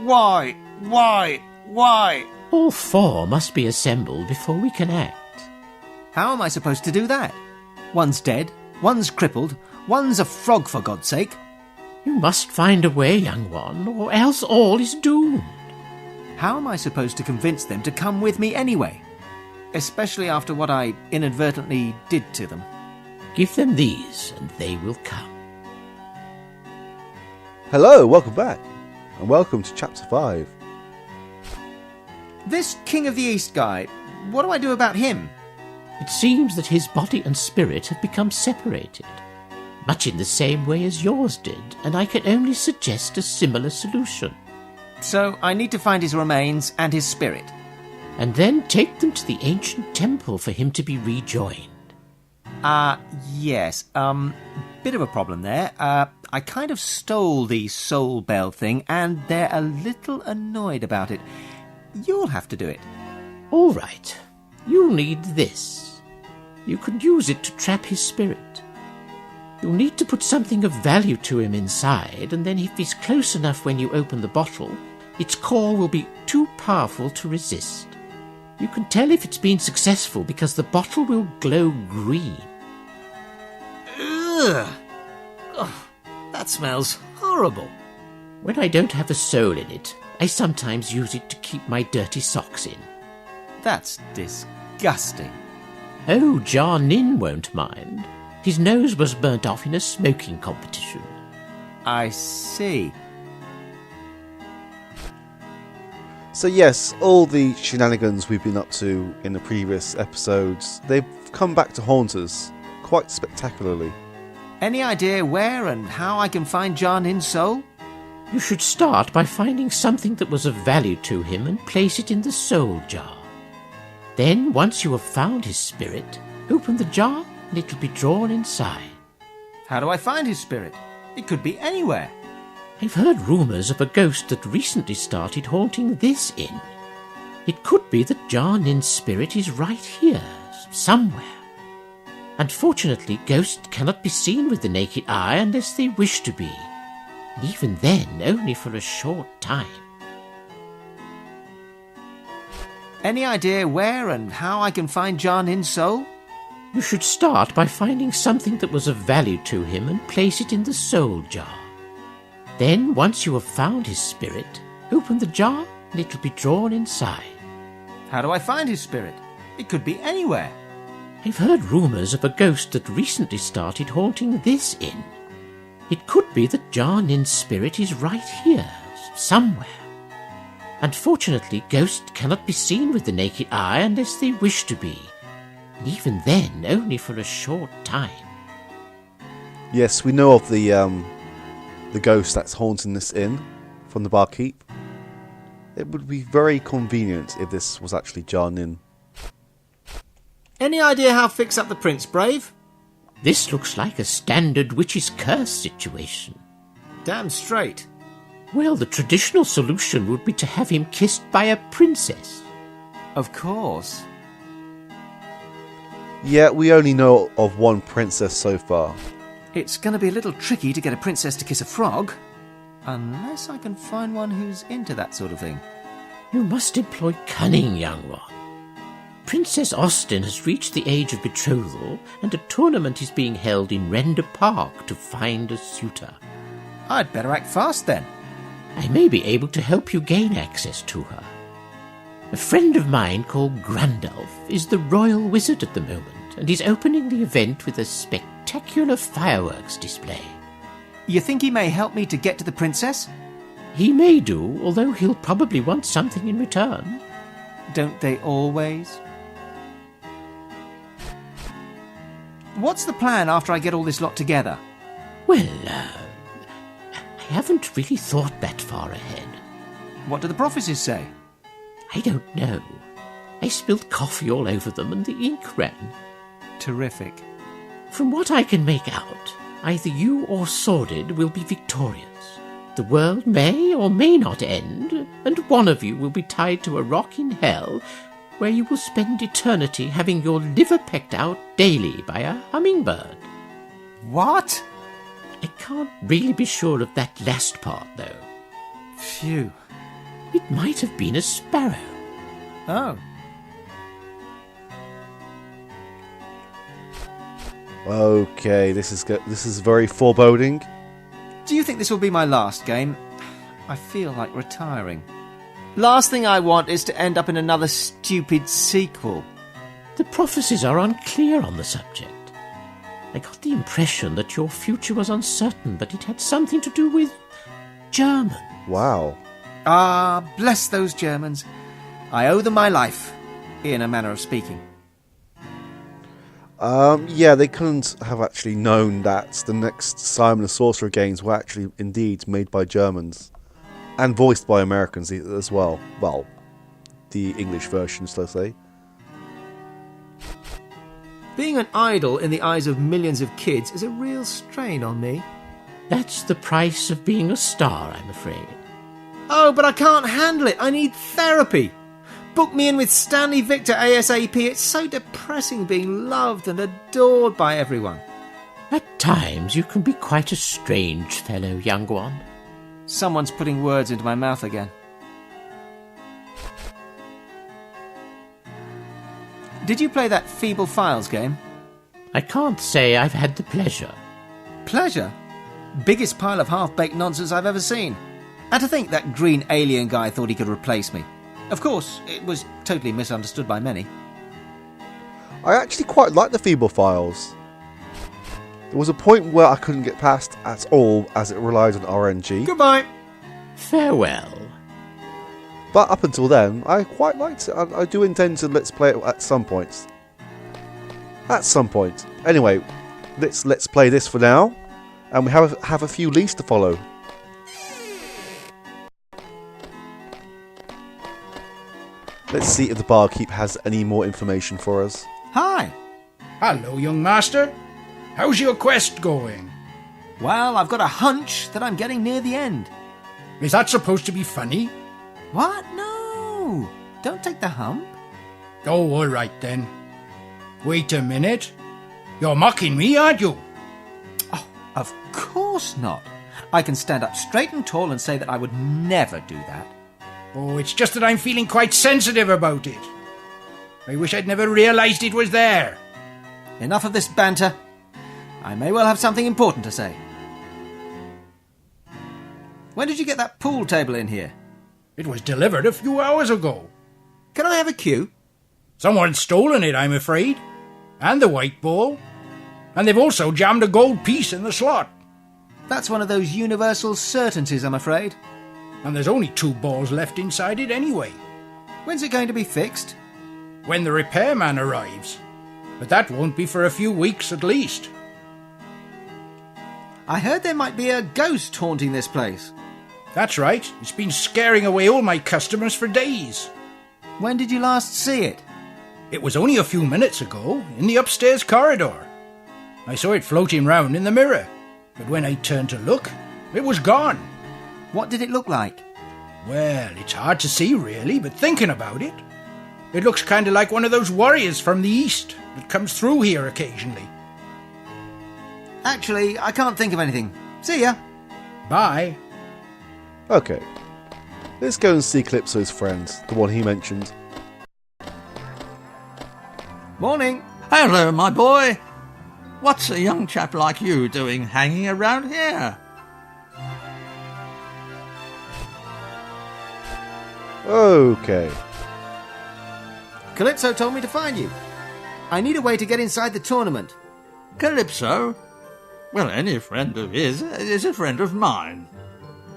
Why? Why? All four must be assembled before we can act. How am I supposed to do that? One's dead, one's crippled, one's a frog, for God's sake. You must find a way, young one, or else all is doomed. How am I supposed to convince them to come with me anyway? Especially after what I inadvertently did to them. Give them these, and they will come. Hello, welcome back, and welcome to Chapter 5. This King of the East guy, what do I do about him? It seems that his body and spirit have become separated, much in the same way as yours did, and I can only suggest a similar solution. So I need to find his remains and his spirit. And then take them to the ancient temple for him to be rejoined. Yes. Bit of a problem there. I kind of stole the soul bell thing, and they're a little annoyed about it. You'll have to do it. All right. You'll need this. You can use it to trap his spirit. You'll need to put something of value to him inside, and then if he's close enough when you open the bottle, its core will be too powerful to resist. You can tell if it's been successful because the bottle will glow green. Ugh! Oh, that smells horrible. When I don't have a soul in it, I sometimes use it to keep my dirty socks in. That's disgusting. Oh, Jar Nin won't mind. His nose was burnt off in a smoking competition. I see. So yes, all the shenanigans we've been up to in the previous episodes, they've come back to haunt us quite spectacularly. Any idea where and how I can find Jar Nin's soul? You should start by finding something that was of value to him and place it in the soul jar. Then, once you have found his spirit, open the jar and it will be drawn inside. How do I find his spirit? It could be anywhere. I've heard rumours of a ghost that recently started haunting this inn. It could be that Jar Nin's spirit is right here, somewhere. Unfortunately, ghosts cannot be seen with the naked eye unless they wish to be. And even then, only for a short time. Any idea where and how I can find Jar Nin's soul? You should start by finding something that was of value to him and place it in the soul jar. Then, once you have found his spirit, open the jar and it will be drawn inside. How do I find his spirit? It could be anywhere. I've heard rumours of a ghost that recently started haunting this inn. It could be that Jar Nin's spirit is right here, somewhere. Unfortunately, ghosts cannot be seen with the naked eye unless they wish to be. And even then, only for a short time. Yes, we know of the ghost that's haunting this inn from the barkeep. It would be very convenient if this was actually Jar Nin. Any idea how to fix up the prince, Brave? This looks like a standard witch's curse situation. Damn straight. Well, the traditional solution would be to have him kissed by a princess. Of course. Yeah, we only know of one princess so far. It's going to be a little tricky to get a princess to kiss a frog. Unless I can find one who's into that sort of thing. You must employ cunning, young one. Princess Austin has reached the age of betrothal, and a tournament is being held in Render Park to find a suitor. I'd better act fast then. I may be able to help you gain access to her. A friend of mine called Grandulf is the royal wizard at the moment, and is opening the event with a spectacular fireworks display. You think he may help me to get to the princess? He may do, although he'll probably want something in return. Don't they always? What's the plan after I get all this lot together? Well, I haven't really thought that far ahead. What do the prophecies say? I don't know. I spilled coffee all over them and the ink ran. Terrific. From what I can make out, either you or Sordid will be victorious. The world may or may not end, and one of you will be tied to a rock in hell, where you will spend eternity having your liver pecked out daily by a hummingbird. What? I can't really be sure of that last part, though. Phew. It might have been a sparrow. Oh. Okay, this is very foreboding. Do you think this will be my last game? I feel like retiring. Last thing I want is to end up in another stupid sequel. The prophecies are unclear on the subject. I got the impression that your future was uncertain, but it had something to do with German. Wow. Ah, bless those Germans. I owe them my life, in a manner of speaking. Yeah, they couldn't have actually known that the next Simon the Sorcerer games were actually indeed made by Germans. And voiced by Americans as well. Well, the English versions, let's say. Being an idol in the eyes of millions of kids is a real strain on me. That's the price of being a star, I'm afraid. Oh, but I can't handle it. I need therapy. Book me in with Stanley Victor ASAP. It's so depressing being loved and adored by everyone. At times you can be quite a strange fellow, young one. Someone's putting words into my mouth again. Did you play that Feeble Files game? I can't say I've had the pleasure. Pleasure? Biggest pile of half-baked nonsense I've ever seen. And to think that green alien guy thought he could replace me. Of course, it was totally misunderstood by many. I actually quite like the Feeble Files. There was a point where I couldn't get past at all as it relied on RNG. Goodbye. Farewell. But up until then, I quite liked it. I do intend to let's play it at some point. At some point. Anyway, let's play this for now. And we have a few leads to follow. Let's see if the barkeep has any more information for us. Hi. Hello, young master. How's your quest going? Well, I've got a hunch that I'm getting near the end. Is that supposed to be funny? What? No. Don't take the hump. Oh, all right then. Wait a minute. You're mocking me, aren't you? Oh, of course not. I can stand up straight and tall and say that I would never do that. Oh, it's just that I'm feeling quite sensitive about it. I wish I'd never realised it was there. Enough of this banter. I may well have something important to say. When did you get that pool table in here? It was delivered a few hours ago. Can I have a cue? Someone's stolen it, I'm afraid. And the white ball. And they've also jammed a gold piece in the slot. That's one of those universal certainties, I'm afraid. And there's only 2 balls left inside it anyway. When's it going to be fixed? When the repairman arrives. But that won't be for a few weeks at least. I heard there might be a ghost haunting this place. That's right. It's been scaring away all my customers for days. When did you last see it? It was only a few minutes ago, in the upstairs corridor. I saw it floating round in the mirror, but when I turned to look, it was gone. What did it look like? Well, it's hard to see really, but thinking about it, it looks kind of like one of those warriors from the east that comes through here occasionally. Actually, I can't think of anything. See ya. Bye. Okay. Let's go and see Calypso's friend, the one he mentioned. Morning. Hello, my boy. What's a young chap like you doing hanging around here? Okay. Calypso told me to find you. I need a way to get inside the tournament. Calypso? Well, any friend of his is a friend of mine.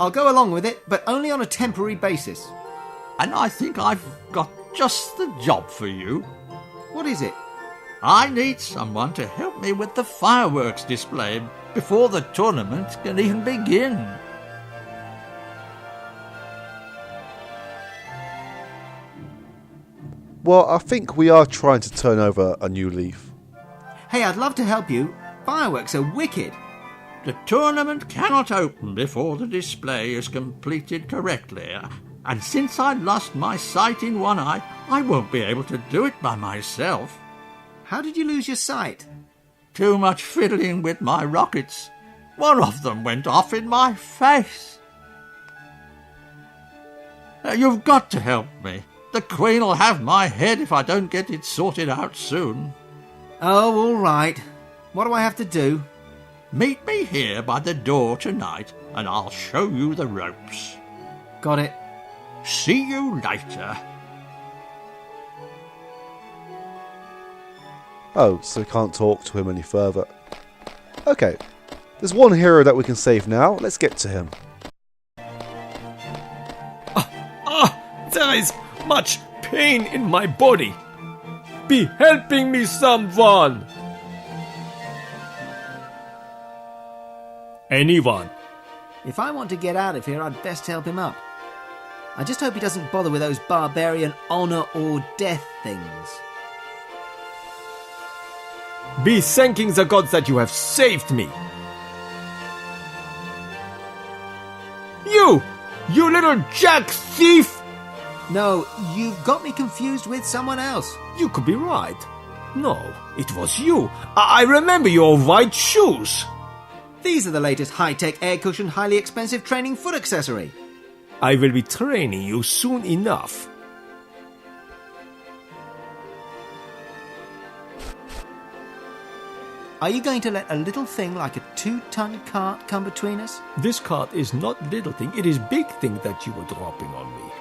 I'll go along with it, but only on a temporary basis. And I think I've got just the job for you. What is it? I need someone to help me with the fireworks display before the tournament can even begin. Well, I think we are trying to turn over a new leaf. Hey, I'd love to help you. Fireworks are wicked. The tournament cannot open before the display is completed correctly, and since I lost my sight in one eye, I won't be able to do it by myself. How did you lose your sight? Too much fiddling with my rockets. One of them went off in my face. You've got to help me. The Queen'll have my head if I don't get it sorted out soon. Oh, all right. What do I have to do? Meet me here by the door tonight, and I'll show you the ropes. Got it. See you later. Oh, so we can't talk to him any further. Okay, there's one hero that we can save now. Let's get to him. There is much pain in my body. Be helping me, someone. Anyone. If I want to get out of here, I'd best help him up. I just hope he doesn't bother with those barbarian honour or death things. Be thanking the gods that you have saved me. You little jack thief! No, you've got me confused with someone else. You could be right. No, it was you. I remember your white shoes. These are the latest high-tech air-cushioned, highly expensive training foot accessory. I will be training you soon enough. Are you going to let a little thing like a 2-ton cart come between us? This cart is not little thing, it is big thing that you were dropping on me.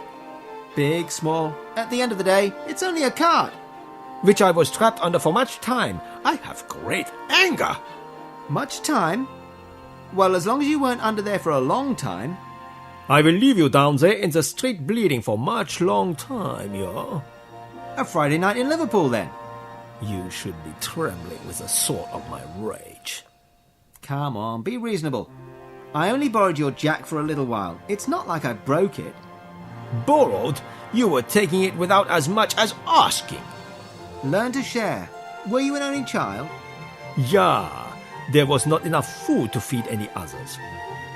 Big, small. At the end of the day, it's only a cart. Which I was trapped under for much time. I have great anger. Much time? Well, as long as you weren't under there for a long time. I will leave you down there in the street bleeding for much long time, yeah? A Friday night in Liverpool, then. You should be trembling with the thought of my rage. Come on, be reasonable. I only borrowed your jack for a little while. It's not like I broke it. Borrowed? You were taking it without as much as asking. Learn to share. Were you an only child? Yeah, there was not enough food to feed any others.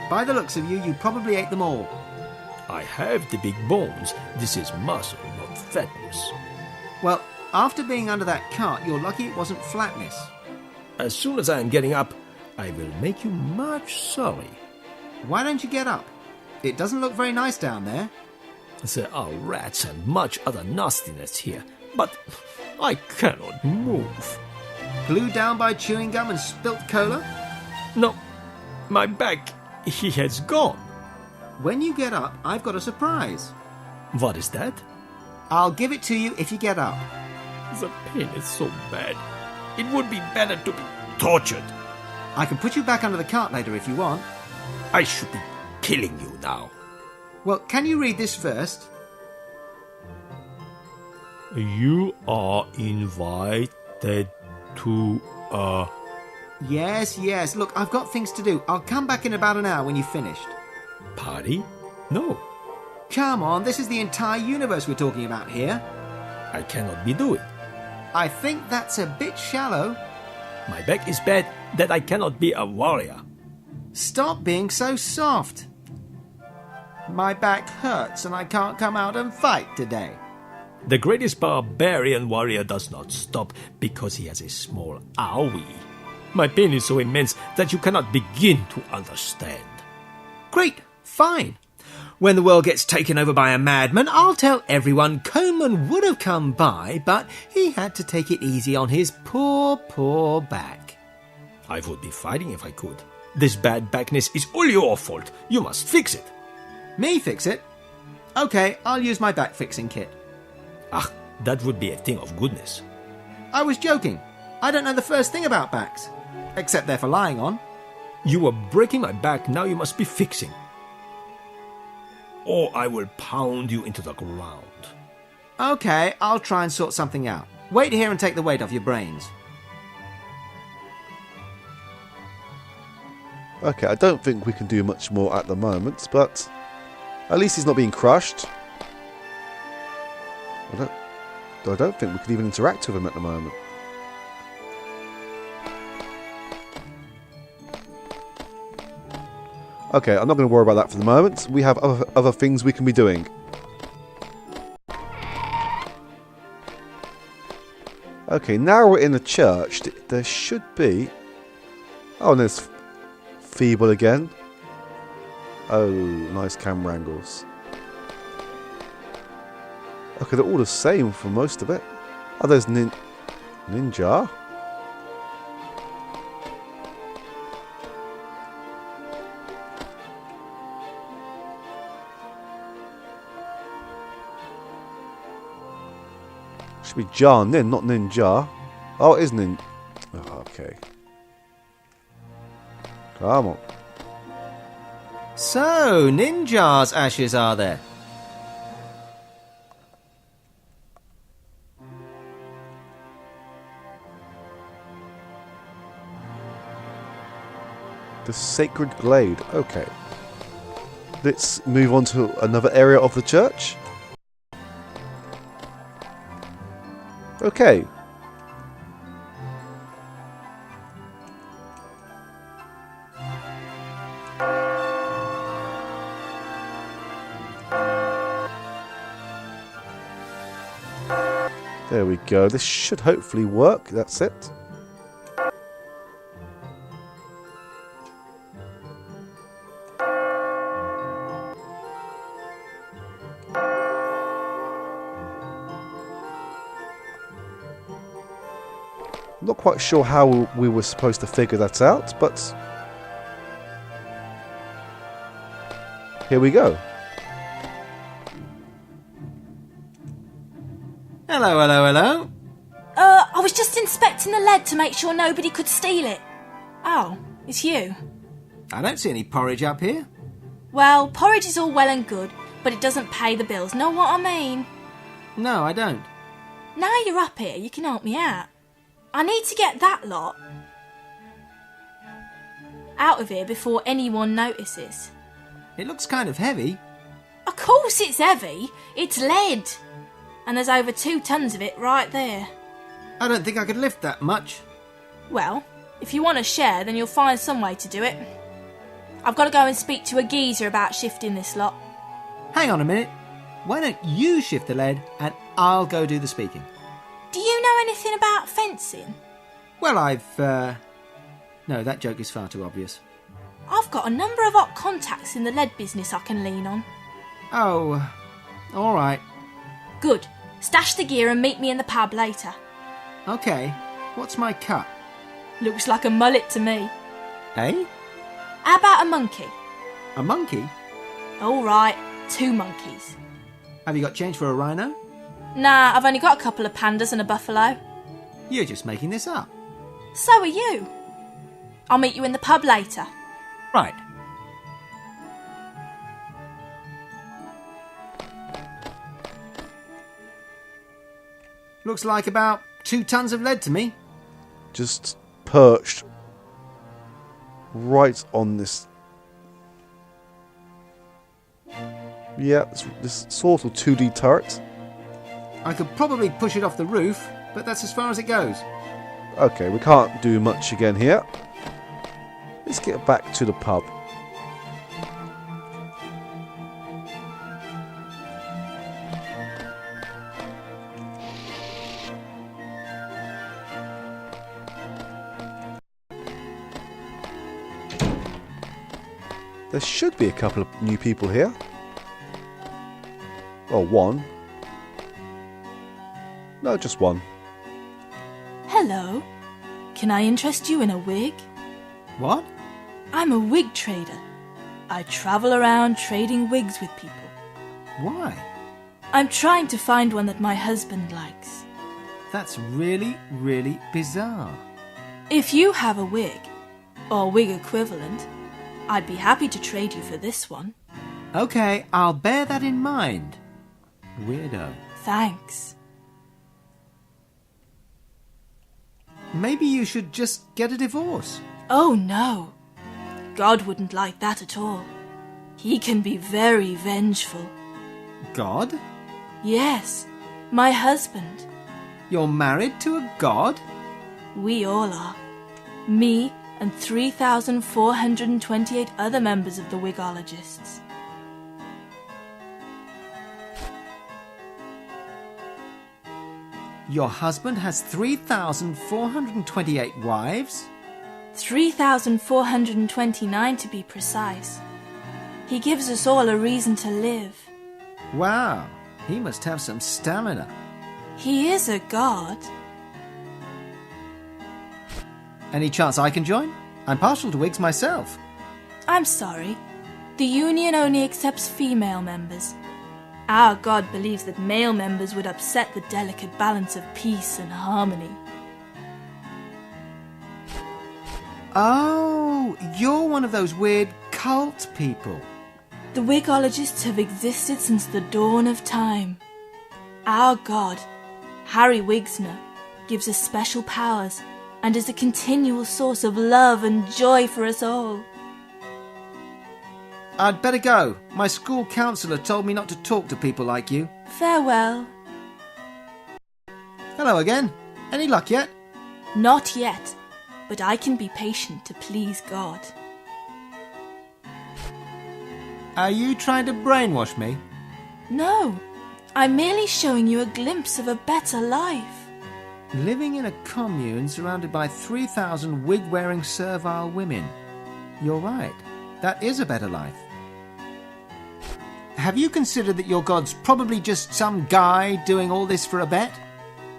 By the looks of you, you probably ate them all. I have the big bones. This is muscle, not fatness. Well, after being under that cart, you're lucky it wasn't flatness. As soon as I am getting up, I will make you much sorry. Why don't you get up? It doesn't look very nice down there. There are rats and much other nastiness here, but I cannot move. Glued down by chewing gum and spilt cola? No, my back, he has gone. When you get up, I've got a surprise. What is that? I'll give it to you if you get up. The pain is so bad. It would be better to be tortured. I can put you back under the cart later if you want. I should be killing you now. Well, can you read this first? You are invited to a... Yes. Look, I've got things to do. I'll come back in about an hour when you've finished. party? No, Come on, this is the entire universe we're talking about here. I cannot be doing. I think that's a bit shallow. My back is bad that I cannot be a warrior. Stop being so soft. My back hurts and I can't come out and fight today. The greatest barbarian warrior does not stop because he has a small owie. My pain is so immense that you cannot begin to understand. Great, fine. When the world gets taken over by a madman, I'll tell everyone Coleman would have come by, but he had to take it easy on his poor back. I would be fighting if I could. This bad backness is all your fault. You must fix it. Me fix it? Okay, I'll use my back fixing kit. Ah, that would be a thing of goodness. I was joking. I don't know the first thing about backs, except they're for lying on. You were breaking my back, now you must be fixing. Or I will pound you into the ground. Okay, I'll try and sort something out. Wait here and take the weight off your brains. Okay, I don't think we can do much more at the moment, but at least he's not being crushed. I don't think we could even interact with him at the moment. Okay, I'm not going to worry about that for the moment. We have other things we can be doing. Okay, now we're in the church. There should be... Oh, and there's Feeble again. Oh, nice camera angles. Okay, they're all the same for most of it. Oh, there's Ninja. Should be Jar Nin, not Ninja. Oh, it is Nin. Oh, okay. Come on. So, Ninja's ashes are there. The Sacred Glade. Okay. Let's move on to another area of the church. Okay. There we go. This should hopefully work. That's it. Not quite sure how we were supposed to figure that out, but here we go. Hello, hello, hello. I was just inspecting the lead to make sure nobody could steal it. Oh, it's you. I don't see any porridge up here. Well, porridge is all well and good, but it doesn't pay the bills. Know what I mean? No, I don't. Now you're up here, you can help me out. I need to get that lot out of here before anyone notices. It looks kind of heavy. Of course it's heavy. It's lead. And there's over 2 tons of it right there. I don't think I could lift that much. Well, if you want to share, then you'll find some way to do it. I've got to go and speak to a geezer about shifting this lot. Hang on a minute. Why don't you shift the lead and I'll go do the speaking? Do you know anything about fencing? Well, No, that joke is far too obvious. I've got a number of hot contacts in the lead business I can lean on. Oh, all right. Good. Stash the gear and meet me in the pub later. Okay. What's my cut? Looks like a mullet to me. Eh? How about a monkey? A monkey? All right, 2 monkeys. Have you got change for a rhino? Nah, I've only got a couple of pandas and a buffalo. You're just making this up. So are you. I'll meet you in the pub later. Right. Looks like about 2 tons of lead to me. Just perched right on this. Yeah, this sort of 2D turret. I could probably push it off the roof, but that's as far as it goes. Okay, we can't do much again here. Let's get back to the pub. There should be a couple of new people here. Well, 1. No, just 1. Hello. Can I interest you in a wig? What? I'm a wig trader. I travel around trading wigs with people. Why? I'm trying to find one that my husband likes. That's really, really bizarre. If you have a wig, or wig equivalent, I'd be happy to trade you for this one. Okay, I'll bear that in mind. Weirdo. Thanks. Maybe you should just get a divorce. Oh no. God wouldn't like that at all. He can be very vengeful. God? Yes, my husband. You're married to a god? We all are. Me and 3,428 other members of the Wigologists. Your husband has 3,428 wives? 3,429 to be precise. He gives us all a reason to live. Wow. He must have some stamina. He is a god. Any chance I can join? I'm partial to wigs myself. I'm sorry. The union only accepts female members. Our god believes that male members would upset the delicate balance of peace and harmony. Oh, you're one of those weird cult people. The Wigologists have existed since the dawn of time. Our god, Harry Wigsner, gives us special powers and is a continual source of love and joy for us all. I'd better go. My school counsellor told me not to talk to people like you. Farewell. Hello again. Any luck yet? Not yet, but I can be patient to please God. Are you trying to brainwash me? No, I'm merely showing you a glimpse of a better life. Living in a commune surrounded by 3,000 wig-wearing servile women. You're right. That is a better life. Have you considered that your god's probably just some guy doing all this for a bet?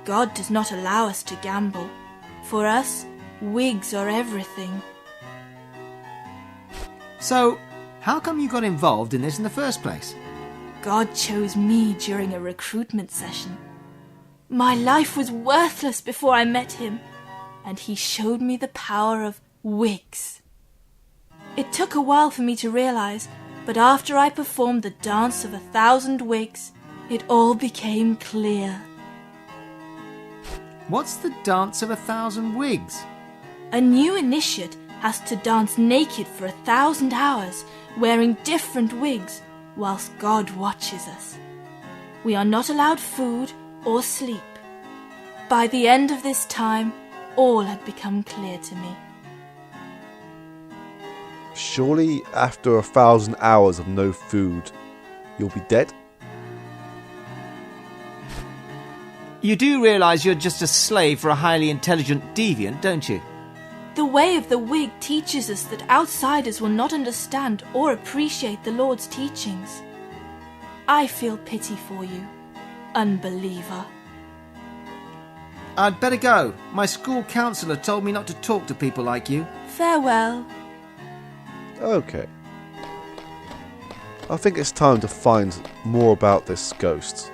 God does not allow us to gamble. For us, wigs are everything. So, how come you got involved in this in the first place? God chose me during a recruitment session. My life was worthless before I met him, and he showed me the power of wigs. It took a while for me to realize, but after I performed the dance of 1,000 wigs, it all became clear. What's the dance of 1,000 wigs? A new initiate has to dance naked for 1,000 hours, wearing different wigs, whilst God watches us. We are not allowed food or sleep. By the end of this time, all had become clear to me. Surely after 1,000 hours of no food, you'll be dead? You do realise you're just a slave for a highly intelligent deviant, don't you? The way of the wig teaches us that outsiders will not understand or appreciate the Lord's teachings. I feel pity for you, unbeliever. I'd better go. My school counsellor told me not to talk to people like you. Farewell. Okay. I think it's time to find more about this ghost.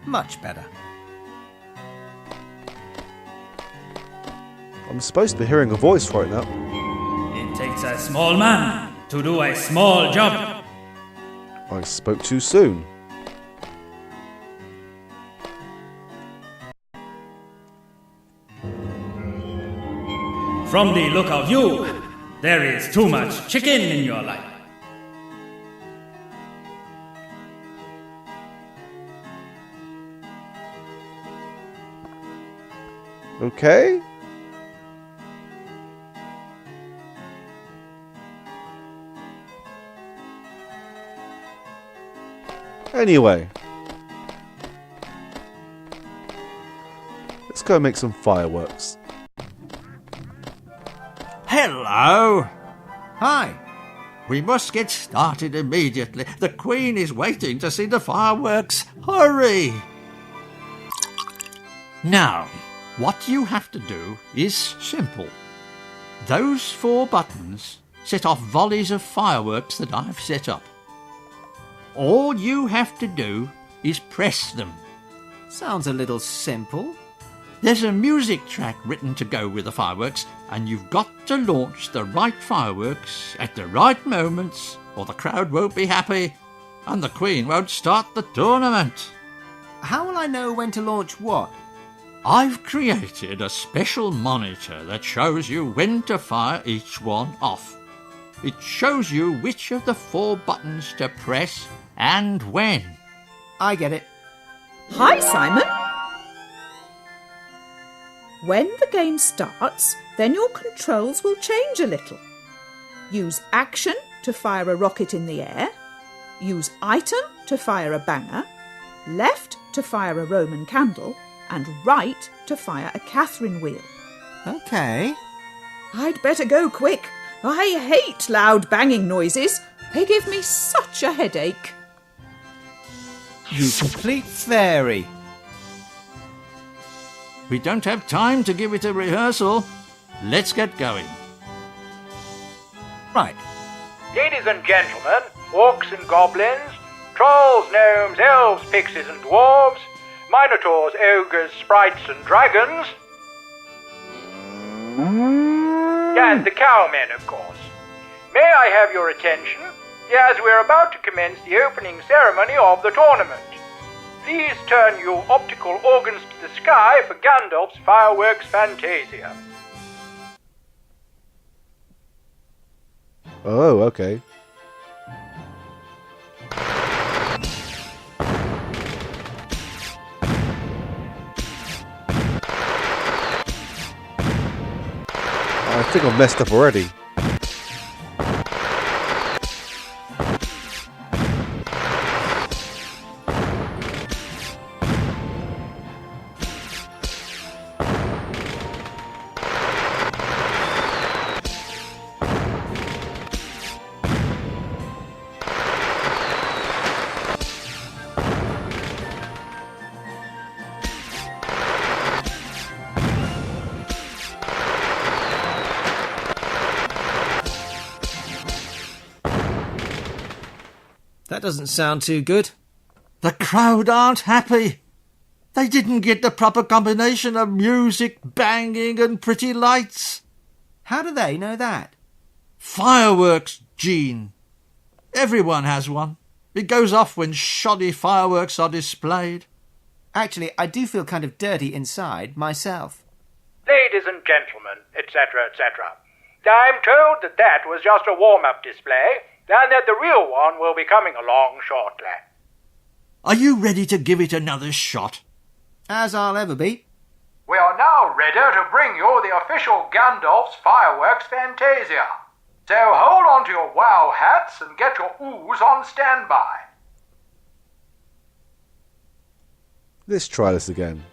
Much better. I'm supposed to be hearing a voice right now. It takes a small man to do a small job. I spoke too soon. From the look of you, there is too much chicken in your life. Okay. Anyway. Let's go make some fireworks. Hello! Hi. We must get started immediately. The Queen is waiting to see the fireworks. Hurry! Now, what you have to do is simple. Those 4 buttons set off volleys of fireworks that I've set up. All you have to do is press them. Sounds a little simple. There's a music track written to go with the fireworks, and you've got to launch the right fireworks at the right moments, or the crowd won't be happy, and the Queen won't start the tournament. How will I know when to launch what? I've created a special monitor that shows you when to fire each one off. It shows you which of the 4 buttons to press and when. I get it. Hi, Simon. When the game starts, then your controls will change a little. Use action to fire a rocket in the air, use item to fire a banger, left to fire a Roman candle, and right to fire a Catherine wheel. OK. I'd better go quick. I hate loud banging noises. They give me such a headache. You complete fairy. We don't have time to give it a rehearsal. Let's get going. Right. Ladies and gentlemen, orcs and goblins, trolls, gnomes, elves, pixies and dwarves, minotaurs, ogres, sprites and dragons, and the cowmen, of course. May I have your attention, as we're about to commence the opening ceremony of the tournament. Please turn your optical organs to the sky for Gandalf's fireworks fantasia. Oh, okay. I think I've messed up already. That doesn't sound too good. The crowd aren't happy. They didn't get the proper combination of music, banging and pretty lights. How do they know that? Fireworks, Gene. Everyone has one. It goes off when shoddy fireworks are displayed. Actually, I do feel kind of dirty inside myself. Ladies and gentlemen, etc., etc. I'm told that was just a warm-up display, and that the real one will be coming along shortly. Are you ready to give it another shot? As I'll ever be. We are now ready to bring you the official Gandalf's fireworks fantasia. So hold on to your wow hats and get your oohs on standby. Let's try this again.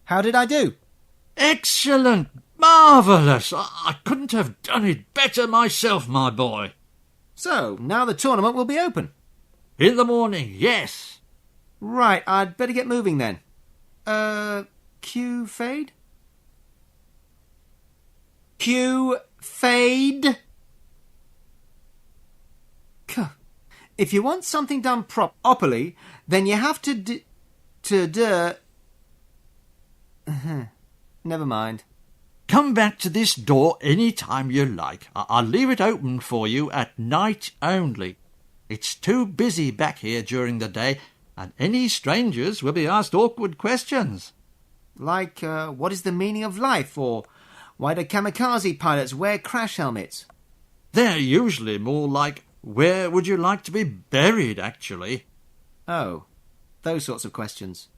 How did I do? Excellent! Marvellous! I couldn't have done it better myself, my boy. So, now the tournament will be open. In the morning, yes. Right, I'd better get moving then. Cue fade? Cue fade? If you want something done properly, then you have to Never mind. Come back to this door any time you like. I'll leave it open for you at night only. It's too busy back here during the day, and any strangers will be asked awkward questions. Like, what is the meaning of life? Or why do kamikaze pilots wear crash helmets? They're usually more like, where would you like to be buried, actually? Oh, those sorts of questions.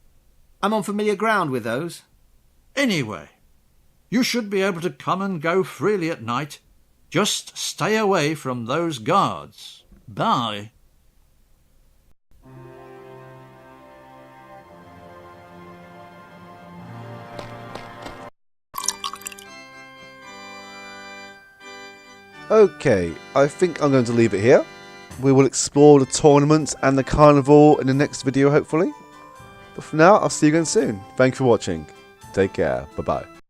I'm on familiar ground with those. Anyway, you should be able to come and go freely at night. Just stay away from those guards. Bye. Okay, I think I'm going to leave it here. We will explore the tournament and the carnival in the next video, hopefully. But for now, I'll see you again soon. Thank you for watching. Take care. Bye-bye.